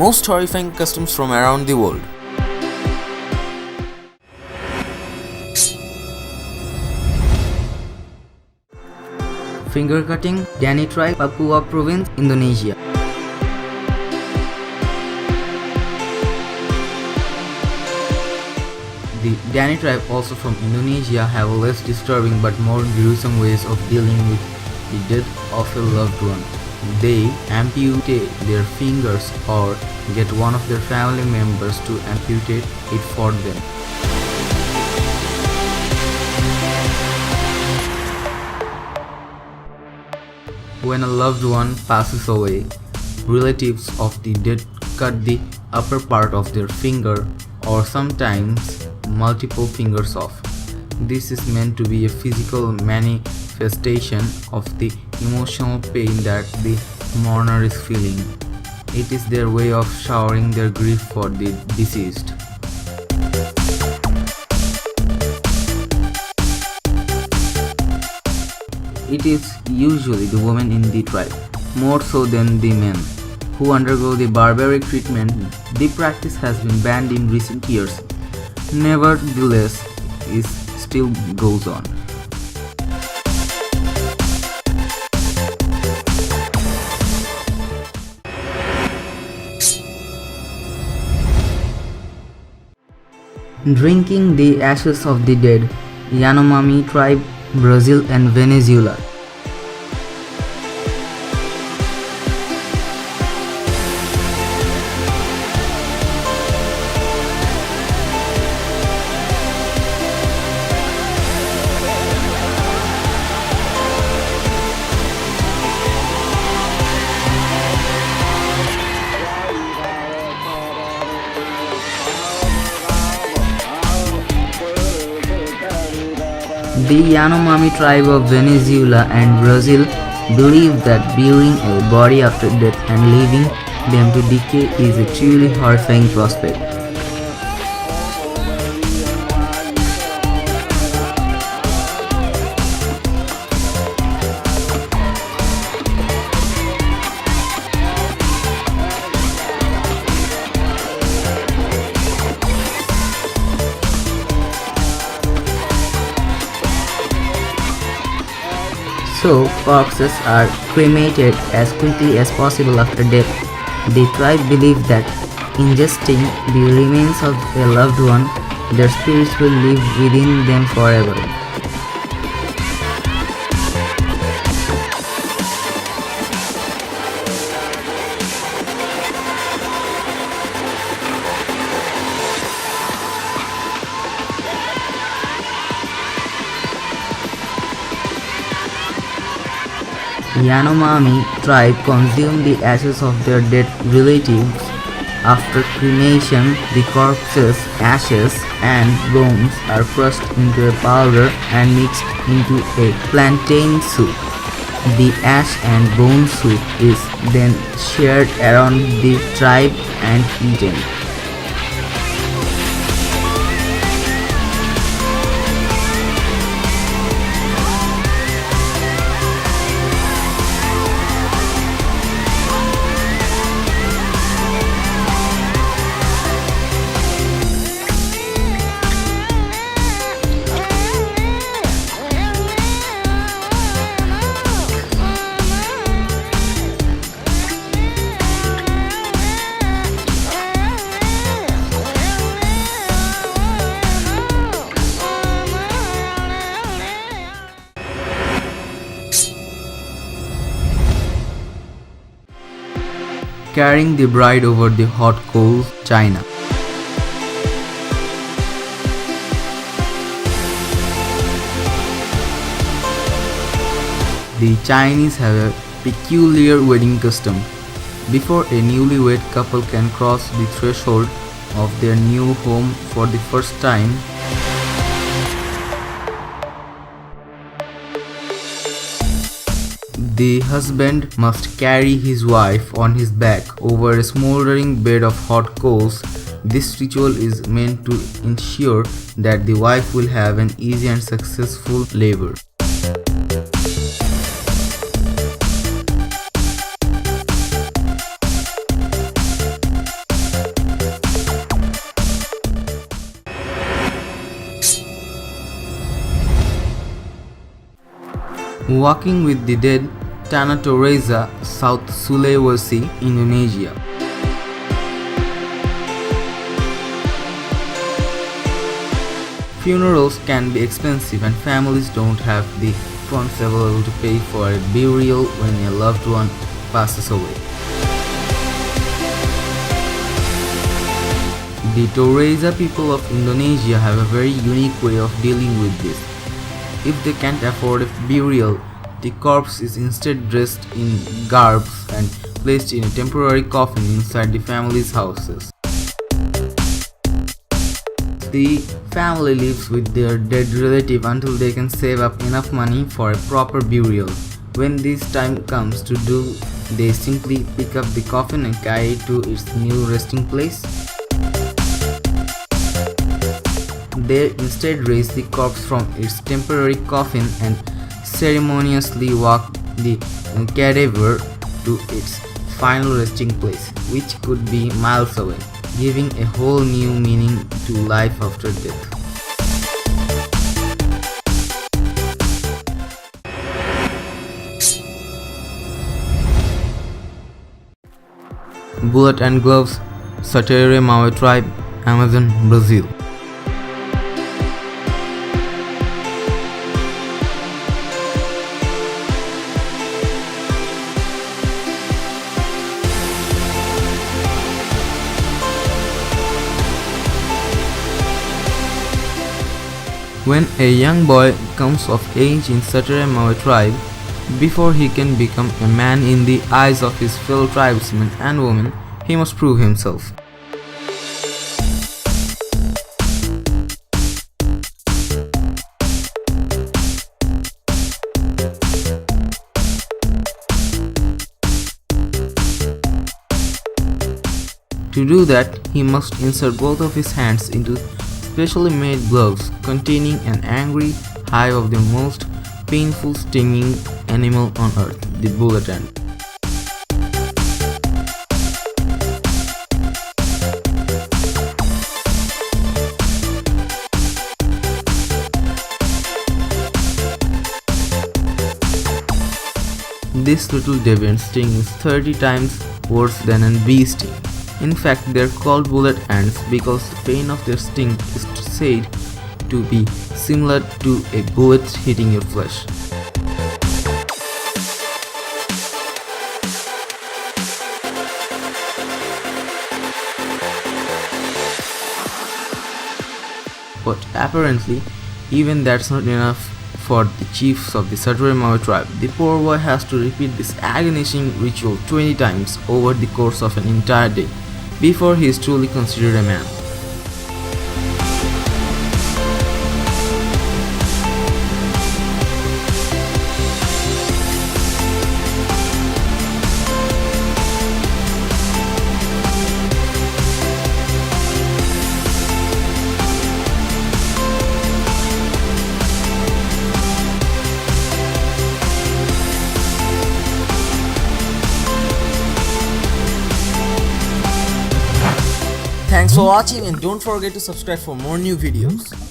most horrifying customs from around the world. Finger cutting, Dani tribe, Papua province, Indonesia. The Dani tribe, also from Indonesia, have less disturbing but more gruesome ways of dealing with the death of a loved one. They amputate their fingers or get one of their family members to amputate it for them. When a loved one passes away, relatives of the dead cut the upper part of their finger or sometimes multiple fingers off. This is meant to be a physical manifestation of the emotional pain that the mourner is feeling. It is their way of showering their grief for the deceased. It is usually the women in the tribe, more so than the men, who undergo the barbaric treatment. The practice has been banned in recent years. Nevertheless, it still goes on. Drinking the ashes of the dead, Yanomami tribe, Brazil and Venezuela. The Yanomami tribe of Venezuela and Brazil believe that burying a body after death and leaving them to decay is a truly horrifying prospect. So, corpses are cremated as quickly as possible after death. The tribe believe that ingesting the remains of a loved one, their spirits will live within them forever. Yanomami tribe consume the ashes of their dead relatives. After cremation, the corpse's ashes and bones are crushed into a powder and mixed into a plantain soup. The ash and bone soup is then shared around the tribe and eaten. Carrying the bride over the hot coals, China. The Chinese have a peculiar wedding custom. Before a newlywed couple can cross the threshold of their new home for the first time, the husband must carry his wife on his back over a smoldering bed of hot coals. This ritual is meant to ensure that the wife will have an easy and successful labor. Walking with the Dead, Tanah Toraja, South Sulawesi, Indonesia. Funerals can be expensive and families don't have the funds available to pay for a burial when a loved one passes away. The Toraja people of Indonesia have a very unique way of dealing with this. If they can't afford a burial, the corpse is instead dressed in garbs and placed in a temporary coffin inside the family's houses. The family lives with their dead relative until they can save up enough money for a proper burial. When this time comes to do, they simply pick up the coffin and carry it to its new resting place. They instead raise the corpse from its temporary coffin and ceremoniously walk the cadaver to its final resting place, which could be miles away, giving a whole new meaning to life after death. Bullet and Gloves, Satire Maui Tribe, Amazon, Brazil. When a young boy comes of age in Satire Maui tribe, before he can become a man in the eyes of his fellow tribesmen and women, he must prove himself. To do that, he must insert both of his hands into specially made gloves containing an angry hive of the most painful stinging animal on earth, the bullet ant. This little deviant sting is 30 times worse than a bee sting. In fact, they are called bullet ants because the pain of their sting is said to be similar to a bullet hitting your flesh. But apparently, even that's not enough for the chiefs of the Satire Maui tribe. The poor boy has to repeat this agonizing ritual 20 times over the course of an entire day before he is truly considered a man. Thanks for watching and don't forget to subscribe for more new videos.